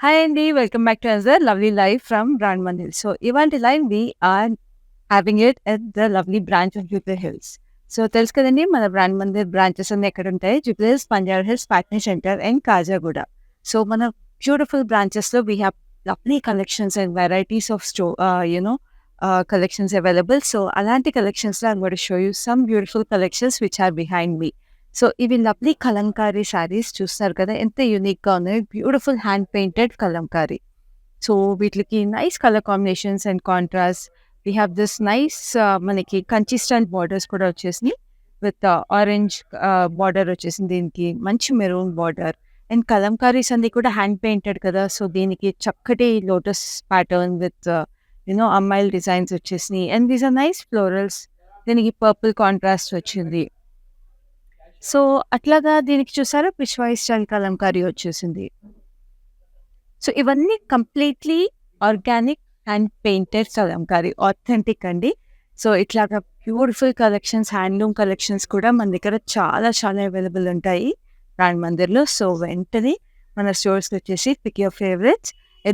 Hi Andy, welcome back to another lovely live from Brand Mandir. So, ఇవాంటి live we are having it at the lovely branch of Jupiter Hills. So తెలుసు కదండి మన brand Mandir branches అన్ని ఎక్కడ ఉంటాయి Jubilee Hills, Banjara Hills, Patny Centre and Kajaguda. So మన beautiful బ్రాంచెస్లో we have lovely collections and varieties of collections available. So అలాంటి కలెక్షన్స్లో I'm got to show you some beautiful collections which are behind me. So ఇవి లవ్లీ కలంకారీ శారీస్ చూస్తారు కదా ఎంత యూనిక్గా ఉన్నాయి. Beautiful hand painted Kalamkari. So వీటికి nice colour combinations and contrast. We have this nice మనకి కంచి స్టైల్ బార్డర్స్ కూడా వచ్చేసినాయి విత్ ఆరెంజ్ బార్డర్ వచ్చేసింది. దీనికి మంచి మెరూన్ బార్డర్ అండ్ కలంకారీస్ అన్ని కూడా హ్యాండ్ పెయింటెడ్ కదా. సో దీనికి చక్కటి లోటస్ ప్యాటర్న్ విత్ అమ్మాయిల్ డిజైన్స్ వచ్చేసినాయి and these are nice florals. దీనికి పర్పుల్ కాంట్రాస్ట్ వచ్చింది. సో అట్లాగా దీనికి చూసారా పిష్వాయి స్టైల్ కలంకారీ వచ్చేసింది. సో ఇవన్నీ completely organic and painted kalamkari, authentic అండి. సో ఇట్లాగా బ్యూటిఫుల్ కలెక్షన్స్, హ్యాండ్లూమ్ కలెక్షన్స్ కూడా మన దగ్గర చాలా చాలా అవైలబుల్ ఉంటాయి బ్రాండ్ మందిర్లో. సో వెంటనే మన స్టోర్స్కి వచ్చేసి పిక్ యువర్ ఫేవరెట్స్.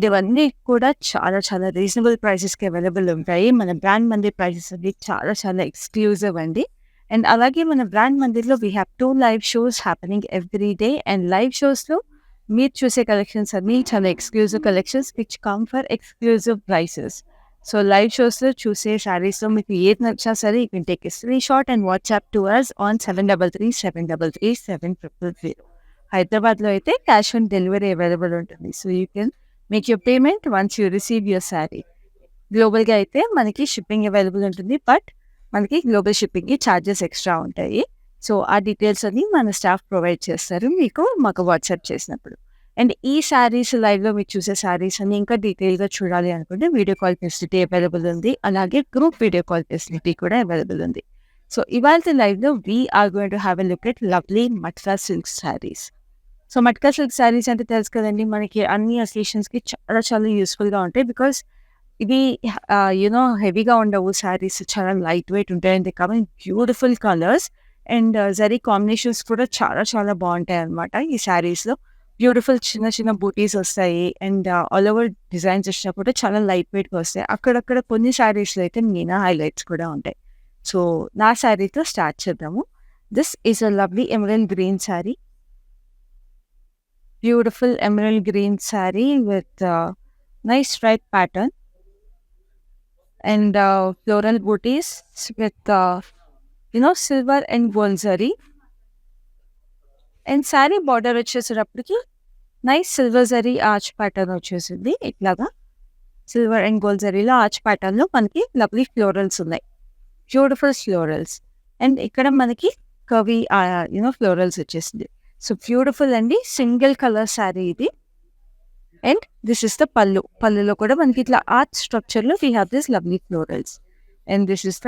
ఇవన్నీ కూడా చాలా చాలా రీజనబుల్ ప్రైసెస్కి అవైలబుల్ ఉంటాయి. మన బ్రాండ్ మందిర్ ప్రైసెస్ అవి చాలా చాలా ఎక్స్క్లూజివ్ అండి. అండ్ అలాగే మన బ్రాండ్ మందిర్లో we have 2 live shows happening every day. And live షోస్లో మీరు చూసే కలెక్షన్స్ అన్నీ చాలా exclusive collections which come for exclusive prices. So live షోస్లో చూసే శారీస్లో మీకు ఏది నచ్చినా సరే you can take a screen shot and WhatsApp to us on 7337337000. హైదరాబాద్లో అయితే క్యాష్ ఆన్ డెలివరీ అవైలబుల్ ఉంటుంది. So you can make your payment once you receive your sari. గ్లోబల్గా అయితే మనకి షిప్పింగ్ అవైలబుల్ ఉంటుంది, బట్ మనకి గ్లోబల్ షిప్పింగ్కి ఛార్జెస్ ఎక్స్ట్రా ఉంటాయి. So ఆ డీటెయిల్స్ అన్ని మన స్టాఫ్ ప్రొవైడ్ చేస్తారు మాకు వాట్సాప్ చేసినప్పుడు. అండ్ ఈ శారీస్ లైవ్లో మీరు చూసే శారీస్ అన్ని ఇంకా డీటెయిల్గా చూడాలి అనుకుంటే వీడియో కాల్ ఫెసిలిటీ అవైలబుల్ ఉంది. అలాగే గ్రూప్ వీడియో కాల్ ఫెసిలిటీ కూడా అవైలబుల్ ఉంది. సో ఇవాళ లైవ్లో we are going to have a look at lovely matka silk saris. So matka silk saris అంటే తెలుసు కదండి, మనకి అన్ని అకేషన్స్కి చాలా చాలా యూస్ఫుల్గా ఉంటాయి. బికాస్ ఇవి హెవీగా ఉండవు శారీస్, చాలా లైట్ వెయిట్ ఉంటాయి. And they come in beautiful colours and zari combinations కూడా చాలా చాలా బాగుంటాయి అన్నమాట. ఈ శారీస్లో బ్యూటిఫుల్ చిన్న చిన్న బూటీస్ వస్తాయి అండ్ ఆల్ ఓవర్ డిజైన్స్ వచ్చినప్పుడు చాలా లైట్ వెయిట్గా వస్తాయి. అక్కడక్కడ కొన్ని శారీస్లో అయితే మీనా హైలైట్స్ కూడా ఉంటాయి. సో నా శారీతో స్టార్ట్ చేద్దాము. This is a lovely emerald green sari. Beautiful emerald green sari with nice stripe pattern and floral booties with silver and gold zari. And sari border వచ్చేసేటప్పటికి nice silver zari arch pattern వచ్చేసింది. ఇట్లాగా సిల్వర్ అండ్ గోల్డ్ జరీలో ఆర్చ్ ప్యాటర్న్లో మనకి lovely florals ఉన్నాయి, beautiful florals. And ఇక్కడ మనకి కవి ఫ్లోరల్స్ వచ్చేసింది. సో బ్యూటిఫుల్ అండి, సింగిల్ కలర్ శారీ ఇది. అండ్ దిస్ ఇస్ ద పళ్ళు. పళ్ళులో కూడా మనకి ఇట్లా ఆర్చ్ స్ట్రక్చర్లో we have this lovely florals. And this is the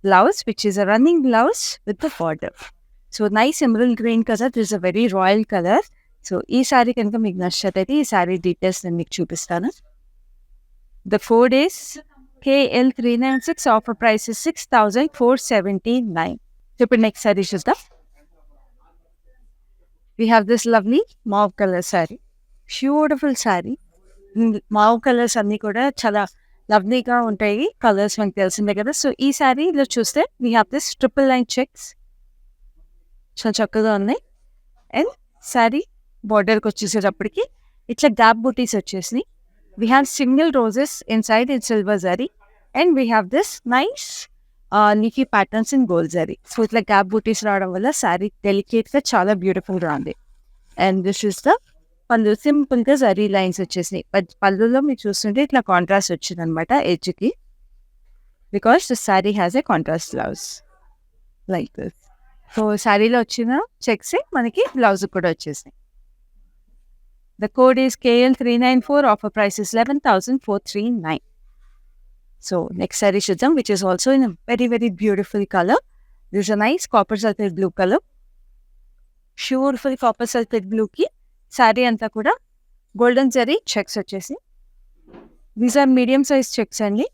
blouse which is a running blouse with the border. So nice emerald green colour, this is a very royal colour. So ఈ శారీ కనుక మీకు నచ్చినట్టయితే ఈ sari details నేను మీకు చూపిస్తాను. The code is KL396. Offer price is 6479. ఇప్పుడు next sari చూద్దాం. We have this lovely mauve colour sari, beautiful sari. Mauve colours అన్నీ కూడా చాలా లవ్లీగా ఉంటాయి. కలర్స్ మనకు తెలిసిందే కదా. సో ఈ శారీలో చూస్తే we have this triple line checks, చాలా చక్కగా ఉన్నాయి. అండ్ శారీ బార్డర్కి వచ్చేసేటప్పటికి ఇట్లా గ్యాప్ బూటీస్ వచ్చేసినాయి. We have single roses in side in silver zari and we have this nice leafy patterns in gold zari. So ఇట్లా గ్యాప్ బూటీస్ రావడం వల్ల శారీ డెలికేట్గా చాలా బ్యూటిఫుల్గా ఉంది. అండ్ దిస్ ఇస్ ద పళ్ళు, సింపుల్గా జరీ లైన్స్ వచ్చేసినాయి. పళ్ళులో మీరు చూస్తుంటే ఇట్లా కాంట్రాస్ట్ వచ్చింది అనమాట ఎడ్జ్కి, because the sari has a contrast blouse like this. So శారీలో వచ్చిన చెక్స్ మనకి బ్లౌజ్ కూడా వచ్చేసినాయి. The code is KL394. Offer price is 11,439. So next sari చూద్దాం, which is also in a very very beautiful colour. This a nice copper sulphate blue colour. Beautiful copper sulphate బ్లూకి శారీ అంతా కూడా golden zari checks వచ్చేసి, these are medium size checks అండి.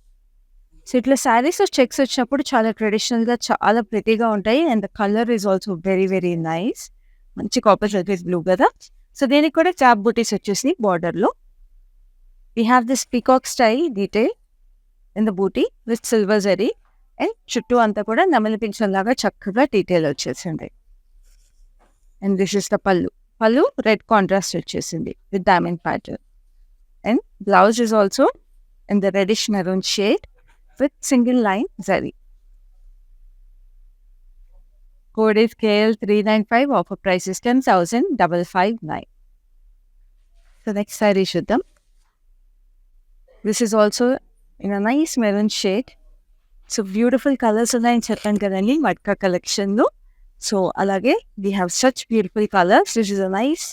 So ఇట్లా saris checks వచ్చినప్పుడు చాలా ట్రెడిషనల్గా చాలా ప్రెటీగా ఉంటాయి. And the colour is also very very nice. మంచి కాపర్ సల్ఫేట్ బ్లూ కదా. సో దీనికి కూడా క్యాప్ బూటీస్ వచ్చేసి బార్డర్లో. We have this peacock style detail in the booty with silver zari and చుట్టూ అంతా కూడా నెమలి పింఛం లాగా చక్కగా డీటెయిల్ వచ్చేసింది. అండ్ దిస్ ఇస్ ద పళ్ళు రెడ్ కాంట్రాస్ట్ వచ్చేసింది with diamond pattern. And blouse is also in the reddish maroon shade with single line zari. Code is KL395. Offer price is 10,559. So next saree chuddam. This is also in a nice maroon shade. So beautiful colors ఉన్నాయని చెప్పాను కదండి matka collection లో. So alage we have such beautiful colors. This is a nice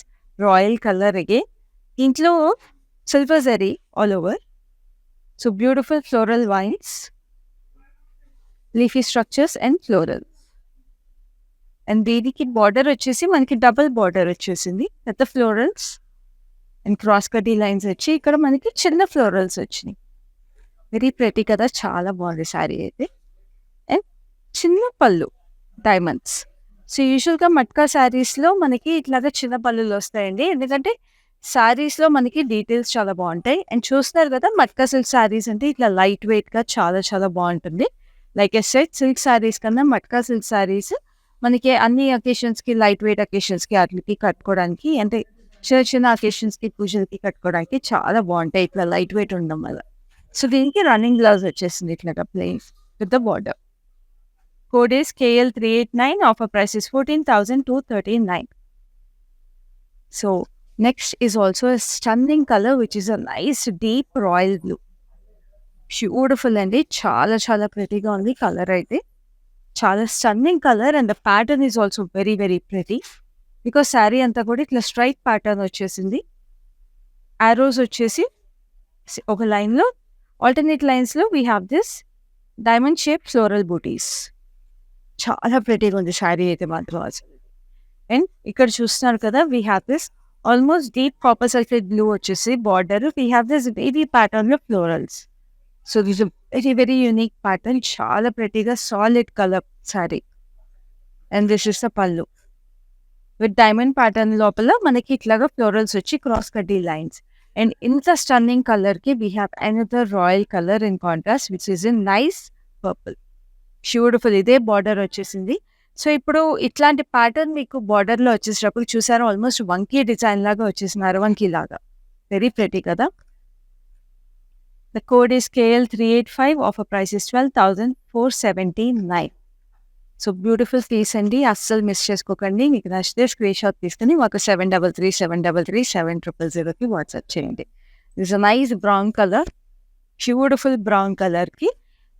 royal color again. ఇంట్లో silver zari all over. So beautiful floral vines, leafy structures and floral. And దీనికి border వచ్చేసి మనకి double border వచ్చేసింది పెద్ద florals and cross కటీ lines వచ్చి ఇక్కడ మనకి చిన్న ఫ్లోరల్స్ వచ్చినాయి. వెరీ ప్రెటీ కదా, చాలా బాగుంది శారీ అయితే. అండ్ చిన్న పళ్ళు డైమండ్స్. సో యూజువల్గా మట్కా శారీస్లో మనకి ఇట్లాగా చిన్న పళ్ళులు వస్తాయండి, ఎందుకంటే శారీస్లో మనకి డీటెయిల్స్ చాలా బాగుంటాయి. అండ్ చూస్తున్నారు కదా మట్కా సిల్క్ శారీస్ అంటే ఇట్లా లైట్ వెయిట్గా చాలా చాలా బాగుంటుంది. Like a set silk saris కన్నా మట్కా సిల్క్ శారీస్ మనకి అన్ని అకేషన్స్కి లైట్ వెయిట్ అకేషన్స్కి వాటికి కట్టుకోవడానికి అంటే చిన్న చిన్న అకేషన్స్కి పూజలకి కట్టుకోవడానికి చాలా బాగుంటాయి ఇట్లా లైట్ వెయిట్ ఉండడం వల్ల. సో దీనికి రన్నింగ్ బ్లౌజ్ వచ్చేసింది ఇట్లాగా plain with the border. Code is KL389. Offer price is 14,239. So next is also a stunning colour which is a nice deep royal blue. Beautiful అండి, చాలా చాలా ప్రెటీగా ఉంది కలర్ అయితే. చాలా stunning colour and the pattern is also very very pretty. Because sari అంతా కూడా ఇట్లా స్ట్రైట్ ప్యాటర్న్ వచ్చేసింది. ఆరోస్ వచ్చేసి ఒక లైన్లో ఆల్టర్నేట్ లైన్స్లో we have this diamond shape floral booties. చాలా ప్రెటీగా ఉంది శారీ అయితే మాత్రం అసలు. అండ్ ఇక్కడ చూస్తున్నారు కదా we have this almost deep copper sulphate blue వచ్చేసి border. We have this very ప్యాటర్న్లో florals. So this very very unique pattern, చాలా ప్రెటీగా solid colour sari. And this is the pallu with diamond pattern లోపల మనకి ఇట్లాగా ఫ్లోరల్స్ వచ్చి క్రాస్ కడ్డీ lines. And ఇంత స్టన్నింగ్ కలర్కి we have another royal colour in contrast which is in nice purple. Beautiful, ఇదే బార్డర్ వచ్చేసింది. సో ఇప్పుడు ఇట్లాంటి ప్యాటర్న్ మీకు బార్డర్లో వచ్చేటప్పుడు చూసారు ఆల్మోస్ట్ వంకీ డిజైన్ లాగా వచ్చేసింది, అరవంకీ లాగా. వెరీ ప్రెటీ కదా. The code is KL385. Offer price is 12,479. So beautiful piece అండి, అస్సలు మిస్ చేసుకోకండి. మీకు నచ్చితే స్క్రీన్ షాట్ తీసుకుని మాకు 7337337000కి వాట్సాప్ చేయండి. This a nice brown colour, beautiful brown కలర్కి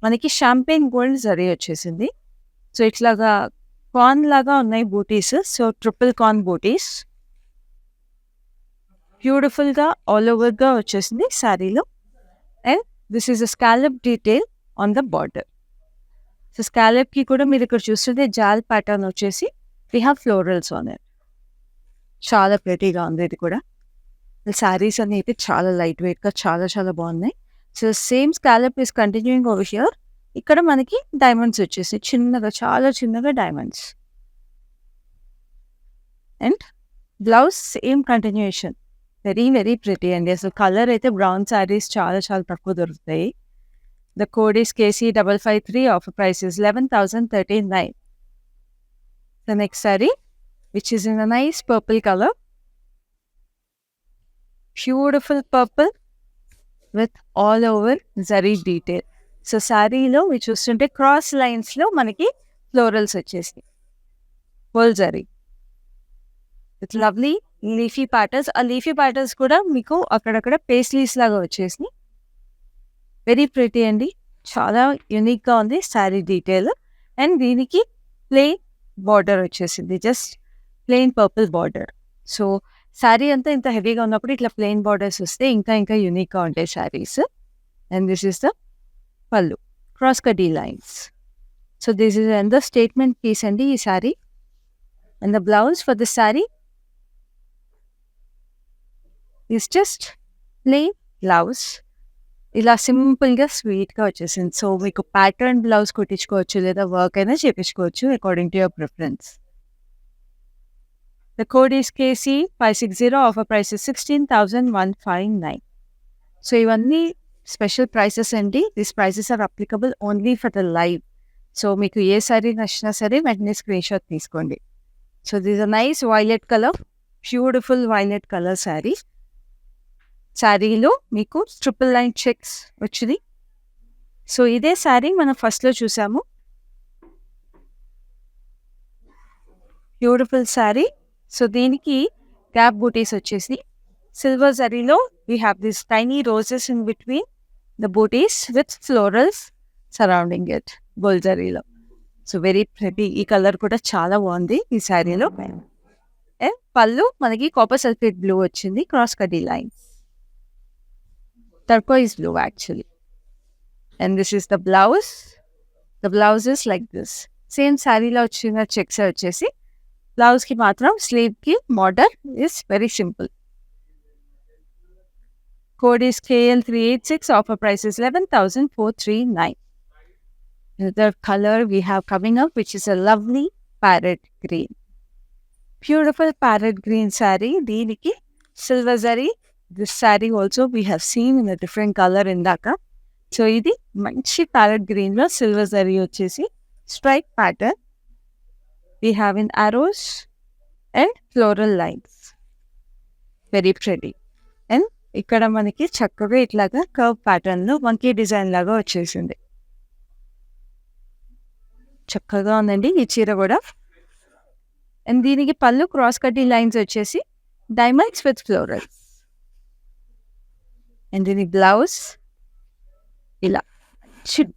మనకి షాంపెయిన్ గోల్డ్ జరీ వచ్చేసింది. సో ఇట్లాగా కార్న్ లాగా ఉన్నాయి booties. So triple corn booties బ్యూటిఫుల్గా ఆల్ ఓవర్గా వచ్చేసింది శారీలో. And this is a scallop detail on the border. So స్కాలప్కి కూడా మీరు ఇక్కడ చూస్తుంటే జాల్ ప్యాటర్న్ వచ్చేసి we have florals on it. చాలా ప్రెటీగా ఉంది ఇది కూడా. శారీస్ అన్నీ అయితే చాలా లైట్ వెయిట్గా చాలా చాలా బాగున్నాయి. So same scallop is continuing over here. ఇక్కడ మనకి డైమండ్స్ వచ్చేసి చిన్నగా, చాలా చిన్నగా diamonds. And blouse same continuation, very very pretty అండి. అసలు కలర్ అయితే బ్రౌన్ శారీస్ చాలా చాలా తక్కువ దొరుకుతాయి. The code is KC553. Offer price is 11,039. The next sari which is in a nice purple colour, beautiful purple with all over zari detail. So శారీలో మీరు చూస్తుంటే క్రాస్ లైన్స్లో మనకి ఫ్లోరల్స్ వచ్చేసి full zari with lovely leafy patterns. ఆ లీఫీ ప్యాటర్న్స్ కూడా మీకు అక్కడక్కడ పేస్లీస్ లాగా వచ్చేసి వెరీ ప్రెటీ అండి, చాలా యూనిక్గా ఉంది శారీ డీటెయిల్. అండ్ దీనికి ప్లెయిన్ బార్డర్ వచ్చేసింది, just plain purple border. So sari అంతా ఇంత హెవీగా ఉన్నప్పుడు ఇట్లా ప్లెయిన్ బార్డర్స్ వస్తే ఇంకా ఇంకా యూనిక్గా ఉంటాయి saris. And this is the పళ్ళు, క్రాస్ కడ్డీ lines. So this is and the statement piece అండి ఈ sari. And the blouse for the sari is just plain blouse. ఇలా సింపుల్గా స్వీట్గా వచ్చేసింది. సో మీకు ప్యాటర్న్ బ్లౌజ్ కుట్టించుకోవచ్చు లేదా వర్క్ అయినా చేయించుకోవచ్చు according to your preference. The code is KC560. Offer price is 16,159. So ఇవన్నీ స్పెషల్ ప్రైసెస్ అండి. These prices are applicable only for the live. So మీకు ఏ సారీ నచ్చినా సరే వెంటనే స్క్రీన్ షాట్ తీసుకోండి. So this a nice violet colour, beautiful violet colour sari. శారీలో మీకు ట్రిపుల్ లైన్ చెక్స్ వచ్చింది. సో ఇదే శారీ మనం ఫస్ట్లో చూసాము. బ్యూటిఫుల్ శారీ. సో దీనికి గ్యాప్ బూటీస్ వచ్చేసి silver జరీలో we have this tiny roses in between the booties with florals surrounding it gold జరీలో. So very pretty. ఈ కలర్ కూడా చాలా బాగుంది ఈ శారీలో. అండ్ పళ్ళు మనకి కాపర్ సల్ఫేట్ బ్లూ వచ్చింది, క్రాస్ కడ్డీ lines, turquoise blue actually. And this is the blouse. The blouse is like this. Same శారీలో వచ్చిన చెక్స్ వచ్చేసి బ్లౌజ్కి మాత్రం స్లీవ్కి border is very simple. Code is KL386. Offer price is 11,439. Another color we have coming up, which is a lovely parrot green. Beautiful parrot green saree. Deeniki silver zari. This saree also we have seen in a different color indaka. So idi manchi parrot green lo silver zari vachesi stripe pattern. We have in arrows and floral lines. Very pretty. And ఇక్కడ మనకి చక్కగా ఇట్లాగా curve pattern లో వంకీ design లాగా వచ్చేసింది. చక్కగా ఉందండి ఈ చీర కూడా. అండ్ దీనికి పళ్ళు క్రాస్ కడ్డీ లైన్స్ వచ్చేసి డైమండ్స్ విత్ ఫ్లోరల్స్. అండ్ దీనికి బ్లౌజ్ ఇలా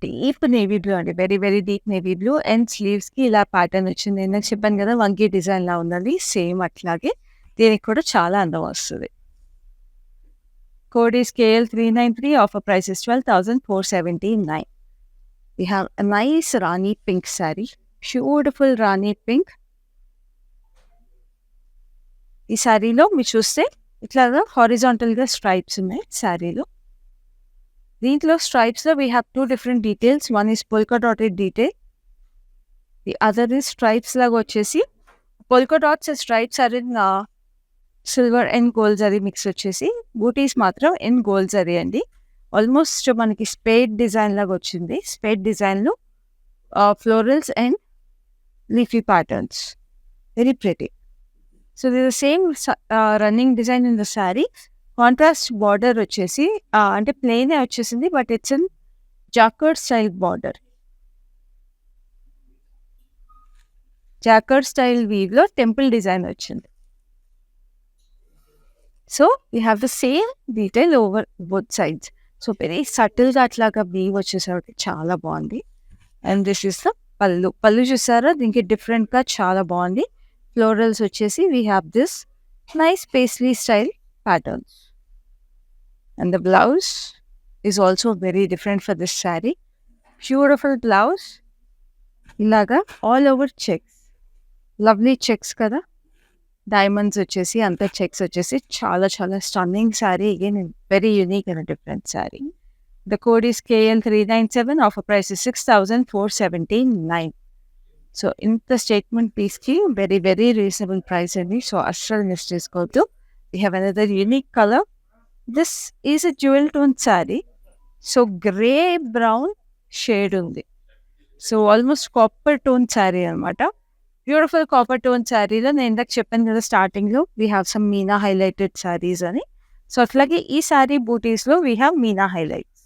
డీప్ నేవీ బ్లూ అండి, very very deep navy blue. And sleeves కి ఇలా ప్యాటర్న్ వచ్చింది. నేను చెప్పాను కదా వంకీ డిజైన్ లా ఉందండి, సేమ్ అట్లాగే దీనికి కూడా చాలా అందం వస్తుంది. Code is KL393. Offer price is 12,479. We have a nice Rani pink saree. Beautiful Rani pink. ఈ శారీలో మీరు చూస్తే ఇట్లాగా హారిజాంటల్గా స్ట్రైప్స్ ఉన్నాయి శారీలో. దీంట్లో స్ట్రైప్స్లో we have two different details. One is polka dotted detail, the other is stripes లాగా వచ్చేసి polka dots stripes are in silver and gold zari mix వచ్చేసి. బూటీస్ మాత్రం ఇన్ గోల్డ్ జరీ అండి. ఆల్మోస్ట్ మనకి స్పేడ్ డిజైన్ లాగా వచ్చింది. స్పేడ్ డిజైన్లో florals and leafy patterns, very pretty. So the same running design in the sari. Contrast border వచ్చేసి అంటే plain వచ్చేసింది, but it's in jacquard style border. Jacquard style వీవ్లో టెంపుల్ డిజైన్ వచ్చింది. So we have the same detail over both sides. So very సటిల్గా అట్లాగా weave వచ్చేసరికి చాలా బాగుంది. అండ్ దిస్ ఇస్ ద పళ్ళు. పళ్ళు చూసారా, దీనికి డిఫరెంట్గా చాలా బాగుంది. ఫ్లోరల్స్ వచ్చేసి we have this nice paisley style patterns. And the blouse is also very different for this sari. Beautiful blouse, ఇలాగా all over checks, lovely checks కదా, డైమండ్స్ వచ్చేసి అంత చెక్స్ వచ్చేసి చాలా చాలా stunning sari. Again very unique and different sari. The code is KL397. Offer price is 6,479. So ఇంత statement పీస్కి very very reasonable price అండి. సో అస్సలు మిస్ చేసుకోవద్దు. We have another unique colour. This is a jewel tone sari. So grey brown shade ఉంది. So almost copper tone sari అనమాట. Beautiful copper tone శారీలో నేను ఇందాక చెప్పాను కదా స్టార్టింగ్లో we have some meena highlighted saris అని. సో అట్లాగే ఈ శారీ బూటీస్లో we have meena highlights,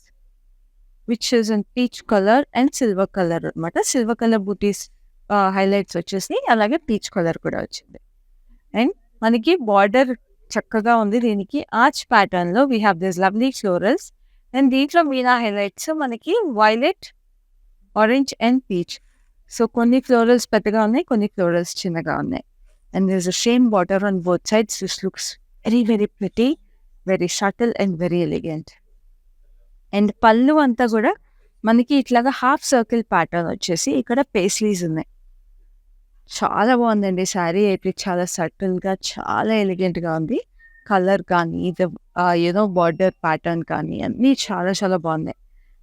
which is in peach colour and silver colour అనమాట. సిల్వర్ కలర్ బూటీస్ హైలైట్స్ వచ్చేసి, అలాగే పీచ్ కలర్ కూడా వచ్చింది. అండ్ మనకి బార్డర్ చక్కగా ఉంది. దీనికి ఆర్చ్ ప్యాటర్న్లో we have this lovely florals. And దీంట్లో మీనా హైలైట్స్ మనకి violet, orange and peach. So కొన్ని ఫ్లోరల్స్ పెద్దగా ఉన్నాయి, కొన్ని ఫ్లోరల్స్ చిన్నగా ఉన్నాయి. And this a same border on both sides. This looks very very pretty, very shuttle and very elegant. And పళ్ళు అంతా కూడా మనకి ఇట్లాగా హాఫ్ సర్కిల్ ప్యాటర్న్ వచ్చేసి ఇక్కడ పేస్లీస్ ఉన్నాయి. చాలా బాగుందండి శారీ అయితే, చాలా సటిల్గా చాలా ఎలిగెంట్గా ఉంది. కలర్ కానీ ఇది బార్డర్ ప్యాటర్న్ కానీ అన్నీ చాలా చాలా బాగున్నాయి.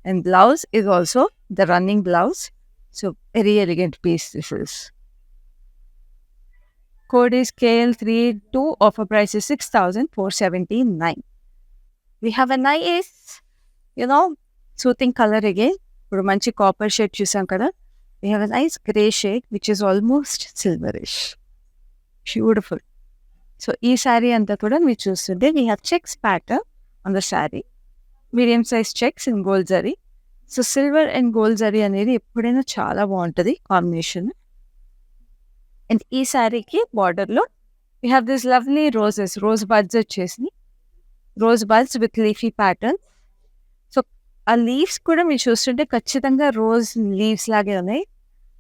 And blouse is also the running blouse. So very elegant piece this is. Code is KL32. Offer price is 6,479. We have a nice, soothing color again. ఇప్పుడు మంచి కాపర్ షేడ్ చూసాం కదా. We have a nice grey shade which is almost silverish. Beautiful. So ఈ శారీ అంతా కూడా మీరు చూస్తుంటే we have checks pattern on the sari. Medium size checks in gold zari. So silver and gold zari అనేది ఎప్పుడైనా చాలా బాగుంటుంది కాంబినేషన్. అండ్ ఈ శారీకి బార్డర్లో we have this lovely rose buds వచ్చేసి rose buds with leafy pattern. So ఆ లీవ్స్ కూడా మీరు చూస్తుంటే ఖచ్చితంగా రోజ్ లీవ్స్ లాగే ఉన్నాయి,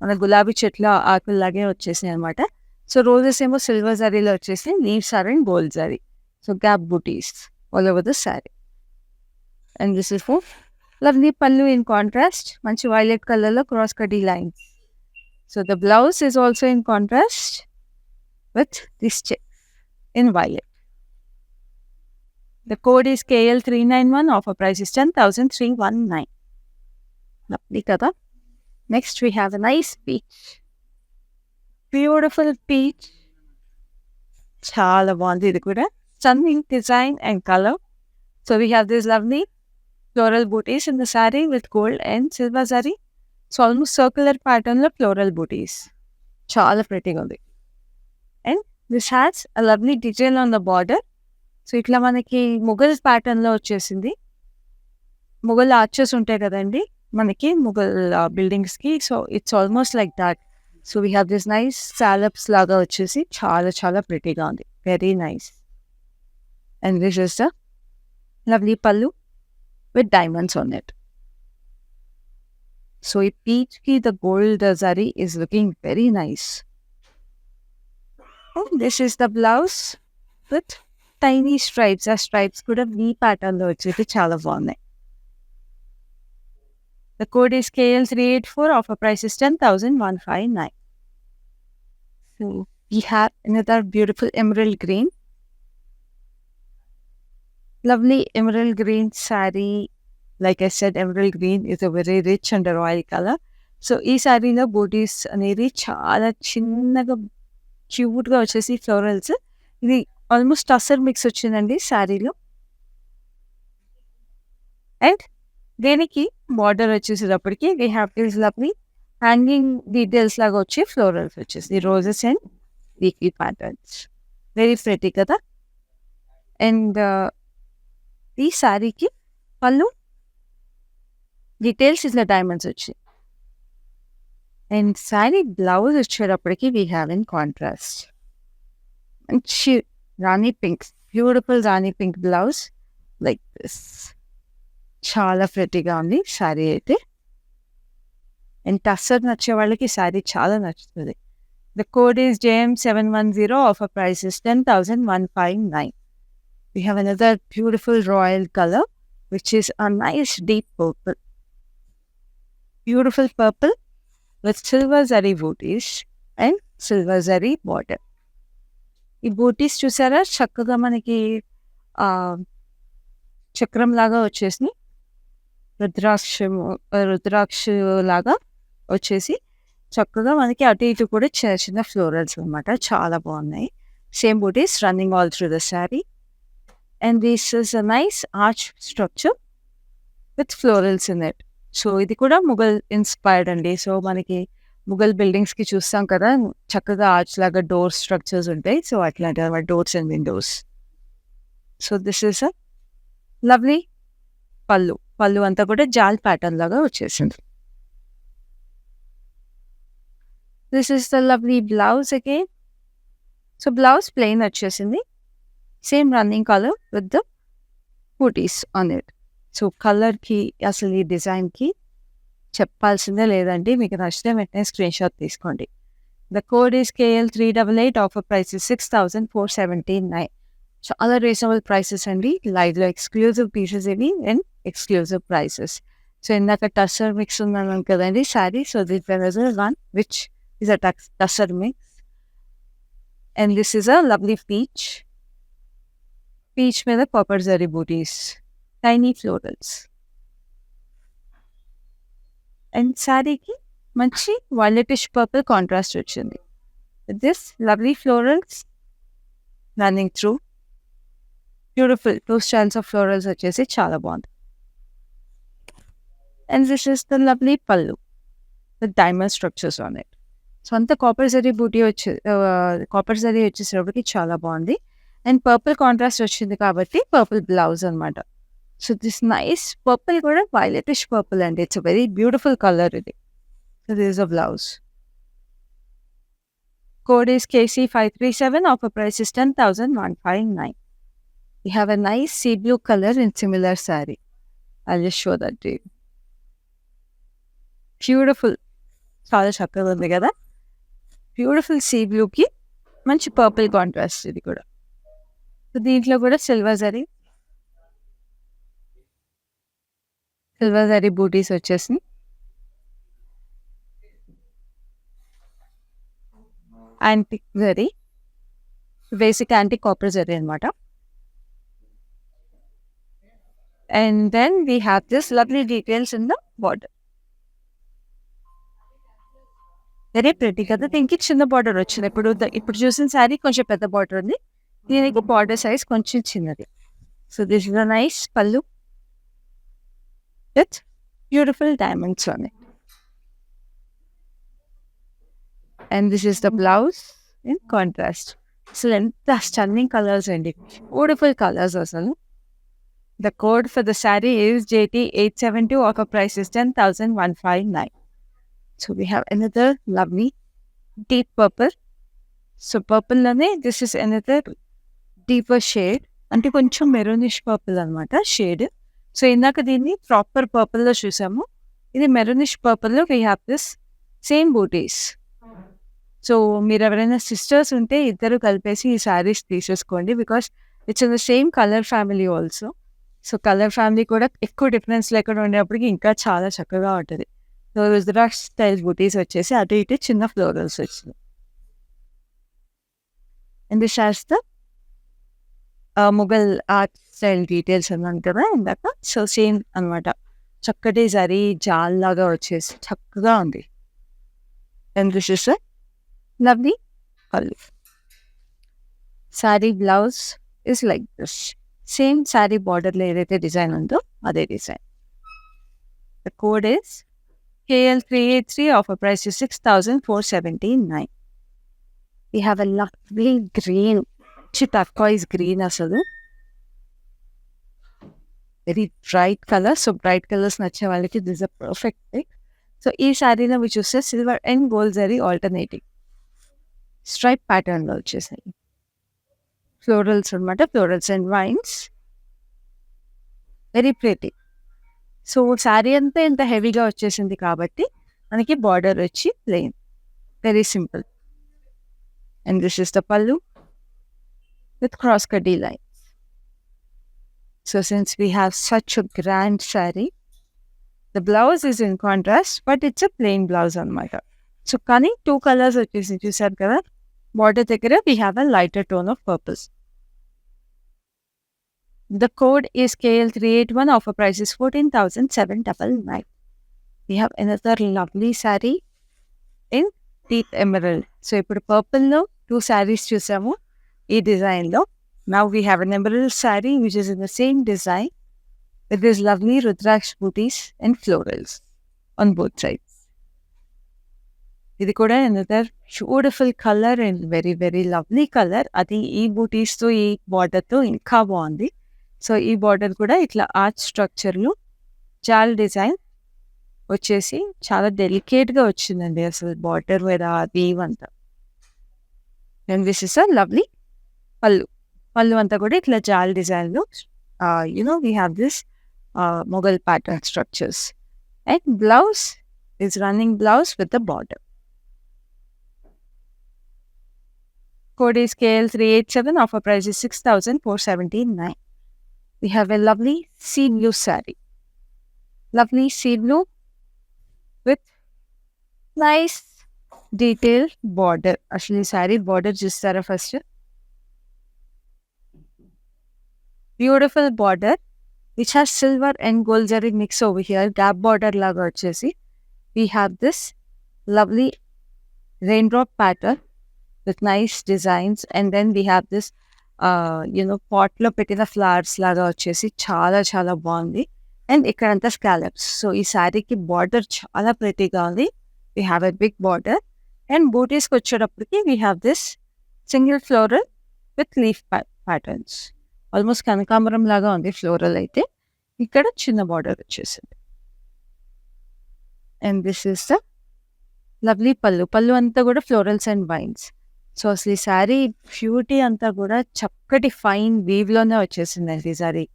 మన గులాబీ చెట్ల ఆకుల్లాగే వచ్చేసినాయి అనమాట. సో రోజెస్ ఏమో సిల్వర్ జరీలో వచ్చేసి leaves are in gold zari. So gap booties all over the sari. And this is for lovely pallu in contrast, మంచి వైలెట్ కలర్లో క్రాస్ కటీ lines. So the blouse is also in contrast with this check in violet. The code is KL391. Offer price is 10,319. Lovely kada. Next we have a nice peach. Beautiful peach. Chala baagundi idi kuda. Stunning design and color. So we have this lovely floral booties in the saree with gold and silver zari. So almost circular pattern lo floral booties. Chala pretty ga undi. And this has a lovely detail on the border. So ఇట్లా మనకి ముఘల్ ప్యాటర్న్లో వచ్చేసింది. Mughal arches ఉంటాయి కదండి మనకి ముఘల్ బిల్డింగ్స్కి. So it's almost like that. So we have this nice scallops లాగా వచ్చేసి చాలా చాలా ప్రిటీగా ఉంది. Very nice. And this is the lovely pallu with diamonds on it. So ఈ పీచ్కి the gold zari is looking very nice. This is the blouse with tiny stripes. ఆ stripes కూడా వీ ప్యాటర్న్లో వచ్చేసి చాలా బాగున్నాయి. The code is KL384. Offer price is 10,159. So we have another beautiful emerald green. Lovely emerald green sari. Like I said emerald green is a very rich and royal colour. So ఈ శారీలో బూటీస్ అనేది చాలా చిన్నగా క్యూట్గా వచ్చేసి ఫ్లోరల్స్. ఇది almost tussar mix వచ్చిందండి శారీలో. అండ్ దీనికి బార్డర్ వచ్చేసేటప్పటికి we have this lovely hanging details లాగా వచ్చి ఫ్లోరల్స్ వచ్చేసి roses and leafy patterns. Very pretty కదా. అండ్ ఈ శారీకి పళ్ళు డీటెయిల్స్ ఇట్లా డైమండ్స్ వచ్చి. అండ్ శారీ బ్లౌజ్ వచ్చేటప్పటికి వీ హ్యావ్ ఇన్ కాంట్రాస్ట్ మంచి rani pink, beautiful rani pink blouse like this. చాలా ప్రెటీగా ఉంది శారీ అయితే. అండ్ టస్సర్ నచ్చే వాళ్ళకి శారీ చాలా నచ్చుతుంది. The code is JM710. Offer price is 10,159. We have another beautiful royal color which is a nice deep purple. Beautiful purple with silver zari booties and silver zari border. ఈ బూటీస్ చూసారా చక్కగా మనకి చక్రం లాగా వచ్చేసి రుద్రాక్ష లాగా వచ్చేసి చక్కగా మనకి అటు ఇటు కూడా చిన్న చిన్న ఫ్లోరల్స్ అనమాట. చాలా బాగున్నాయి. Same butis running all through the sari. And this is a nice arch structure with florals in it. So ఇది కూడా ముఘల్ ఇన్స్పైర్డ్ అండి. సో మనకి ముఘల్ బిల్డింగ్స్కి చూస్తాం కదా చక్కగా ఆర్చ్ లాగా డోర్ స్ట్రక్చర్స్ ఉంటాయి. సో అట్లాంటి అనమాట doors and windows. So this is a lovely pallu అంతా కూడా జాల్ ప్యాటర్న్ లాగా వచ్చేసింది. This is the lovely blouse again. So blouse plain వచ్చేసింది. Same running colour with the buttis on it. So కలర్కి అసలు ఈ డిజైన్కి చెప్పాల్సిందే లేదండి. మీకు నచ్చితే వెంటనే స్క్రీన్ షాట్ తీసుకోండి. The code is KL388. Offer price is 6,479. చాలా రీజనబుల్ ప్రైసెస్ అండి. లైవ్లో ఎక్స్క్లూజివ్ పీసెస్ ఇవి అండ్ ఎక్స్క్లూజివ్ ప్రైసెస్. సో ఇందాక టస్సర్ మిక్స్ ఉందన్నాను కదండి sari. So this one which is a tussar mix. And this is a lovely peach మీద copper zari buttis, tiny florals. And శారీకి మంచి వైలెటిష్ పర్పుల్ కాంట్రాస్ట్ వచ్చింది. This lovely florals running through. Beautiful 2 styles of florals వచ్చేసి చాలా బాగుంది. And this is the lovely pallu with diamond structures on it. So అంతా copper zari butti copper zari వచ్చేసేటప్పటికి చాలా బాగుంది. అండ్ పర్పుల్ కాంట్రాస్ట్ వచ్చింది కాబట్టి పర్పుల్ బ్లౌజ్ అనమాట. సో దిస్ నైస్ పర్పుల్ కూడా వైలెటిష్ పర్పుల్ అండి. ఇట్స్ వెరీ బ్యూటిఫుల్ కలర్ ఇది. So this is a blouse. Code is KC537. Offer price is 10,159. We have a nice sea blue color in similar saree. I'll just show that to you. Beautiful. చాలా చక్కగా ఉంది కదా. Beautiful see బ్లూకి మంచి purple contrast ఇది కూడా. So దీంట్లో కూడా సిల్వర్ జరీ బూటీస్ వచ్చేసి antique zari, basic antique copper zari అనమాట. And then we have this lovely details in the border. Very pretty కదా. దీనికి చిన్న బార్డర్ వచ్చింది. ఇప్పుడు చూసిన శారీ కొంచెం పెద్ద బార్డర్ ఉంది, దీనికి బార్డర్ సైజ్ కొంచెం చిన్నది. So this is a nice pallu with beautiful diamonds on it. And this is the blouse in contrast. అసలు ఎంత స్టన్నింగ్ కలర్స్ అండి, బ్యూటిఫుల్ కలర్స్ అసలు. The code for the saree is JT872. Offer price is 10,159. So we have another lovely deep purple. So purple lane, this is another deeper shade. అంటే కొంచెం maroonish purple అనమాట shade. So ఇందాక దీన్ని proper పర్పుల్లో చూసాము, ఇది maroonish పర్పుల్లో we have this same buttis. So మీరు ఎవరైనా సిస్టర్స్ ఉంటే ఇద్దరు కలిపేసి ఈ శారీస్ తీసేసుకోండి, because it's in the same colour family also. So colour family కూడా ఎక్కువ డిఫరెన్స్ లేకుండా ఉండేప్పటికి ఇంకా చాలా చక్కగా ఉంటుంది. సో రుద్రాక్ష స్టైల్ బూటీస్ వచ్చేసి అటు ఇటు చిన్న ఫ్లోరల్స్ వచ్చింది. And this has the Mughal art style details అన్నాను కదా ఇందాక. సో సేమ్ అనమాట, చక్కటి జరీ జాల్ లాగా వచ్చేసి చక్కగా ఉంది. అండ్ దిస్ ఇస్ లవ్లీ పల్లు. Sari blouse is like this. Same sari బార్డర్లో ఏదైతే డిజైన్ ఉందో అదే design. The code is KL383. Offer price is 6,479. We have a lovely green, turquoise green asalu. Very bright color. So bright colors nache vallaki this is a perfect pick. So ee saree lo we choose silver and gold zari alternating. Stripe pattern lo vachesai. Florals anamata, florals and vines. Very pretty. So sari అంతా ఇంత హెవీగా వచ్చేసింది కాబట్టి మనకి border వచ్చి plain, very simple. And this is the పల్లు with cross కడ్డీ lines. So since we have such a grand sari, the blouse is in contrast but it's a plain blouse అనమాట. సో కానీ 2 కలర్స్ వచ్చేసి చూసారు కదా, బార్డర్ దగ్గర we have a lighter tone of purples. The code is KL381. Offer price is 14,799. We have another lovely saree in deep emerald. So ఇప్పుడు పర్పుల్లో 2 sarees చూసాము ఈ డిజైన్లో. Now we have an emerald saree which is in the same design with these lovely Rudraksh booties and florals on both sides. ఇది కూడా another beautiful color and very very lovely color. అది ఈ బూటీస్తో ఈ బార్డర్తో ఇంకా బాగుంది. సో ఈ border కూడా ఇట్లా ఆర్చ్ స్ట్రక్చర్లు జాల్ డిజైన్ వచ్చేసి చాలా డెలికేట్గా వచ్చిందండి అసలు బార్డర్ మీద వీవ్ అంతా. And this is a lovely pallu అంతా కూడా ఇట్లా జాల్ డిజైన్లో we have this Mughal pattern structures. And blouse is running blouse with the border. Code is KL387. Offer price is 6,479. We have a lovely sea blue saree. Lovely sea blue with nice detailed border. Actually, saree border chustara first. Beautiful border which has silver and gold zari mix over here. Gap border laga vachesi. We have this lovely raindrop pattern with nice designs, and then we have this పాట్‌లో పెట్టిన flowers లాగా వచ్చేసి చాలా చాలా బావుంది. And ఇక్కడంతా scallops. So, ఈ శారీకి border చాలా ప్రెట్టీగా ఉంది. We have a big border. And బూటీస్‌కొచ్చేటప్పటికి we have this single floral with leaf patterns. Almost కనకాంబరం లాగా ఉంది ఫ్లోరల్ అయితే. ఇక్కడ చిన్న బార్డర్ వచ్చేసింది. And this is the lovely pallu. Pallu అంతా కూడా ఫ్లోరల్స్ అండ్ వైన్స్. సో, అసలు ఈ శారీ బ్యూటీ అంతా కూడా చక్కటి ఫైన్ వీవ్‌లోనే వచ్చేసిందండి ఈ శారీ.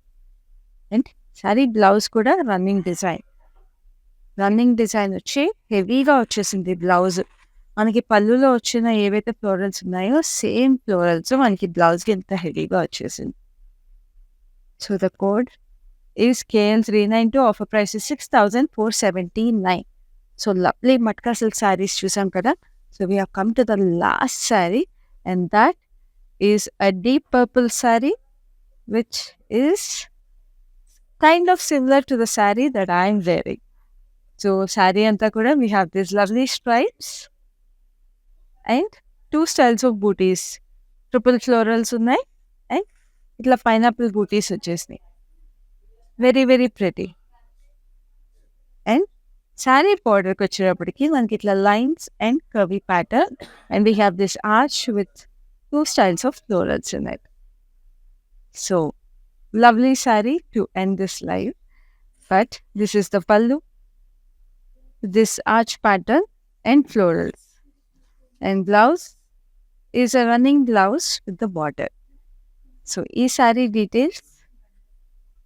అండ్ శారీ బ్లౌజ్ కూడా రన్నింగ్ డిజైన్. రన్నింగ్ డిజైన్ వచ్చి హెవీగా వచ్చేసింది బ్లౌజ్. మనకి పళ్ళులో వచ్చిన ఏవైతే ఫ్లోరల్స్ ఉన్నాయో సేమ్ ఫ్లోరల్స్ మనకి బ్లౌజ్‌కి ఇంత హెవీగా వచ్చేసింది. So, the code is KL392. Offer price is 6,479. So, lovely matka silk saris చూసాం కదా! So, we have come to the last sari and that is a deep purple sari which is kind of similar to the saree that I am wearing. So, saree anta kuda we have these lovely stripes and 2 styles of booties. Triple florals unnai and itla pineapple booties vachesnayi. Very very pretty. And saree border ki vacherappudiki manaki itla lines and curvy pattern and we have this arch with 2 styles of florals in it. So, lovely saree to end this live. But this is the pallu, this arch pattern and florals. And blouse is a running blouse with the border. So, ee saree details,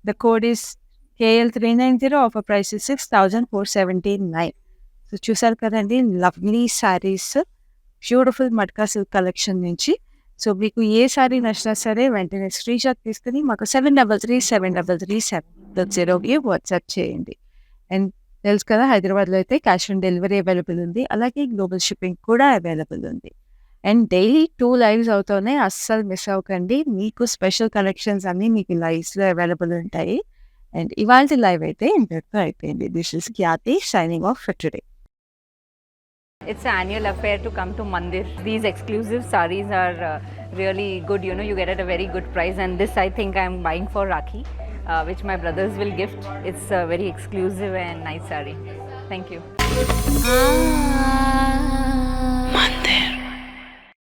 the code is KL390. Offer price is 6,479. So, చూసారు కదండి lovely saris beautiful matka silk collection నుంచి. So, మీకు ఏ శారీ నచ్చినా సరే వెంటనే screen shot తీసుకుని మాకు 73373370కి WhatsApp చేయండి. అండ్ తెలుసు కదా హైదరాబాద్లో అయితే క్యాష్ ఆన్ డెలివరీ అవైలబుల్ ఉంది. అలాగే గ్లోబల్ షిప్పింగ్ కూడా అవైలబుల్ ఉంది. అండ్ డైలీ 2 లైవ్స్ అవుతున్నాయి. అస్సలు మిస్ అవ్వకండి. మీకు స్పెషల్ కలెక్షన్స్ అన్నీ మీకు లైవ్స్‌లో అవైలబుల్ ఉంటాయి. అండ్ ఇవాల్టి లైవ్ అయితే ఇంతటితో అయిపోయింది. This is Khyati signing off for today. It's an annual affair to come to Mandir. These exclusive sarees are really good. You get at a very good price. And this, I think, I'm buying for Rakhi, which my brothers will gift. It's a very exclusive and nice saree. Thank you.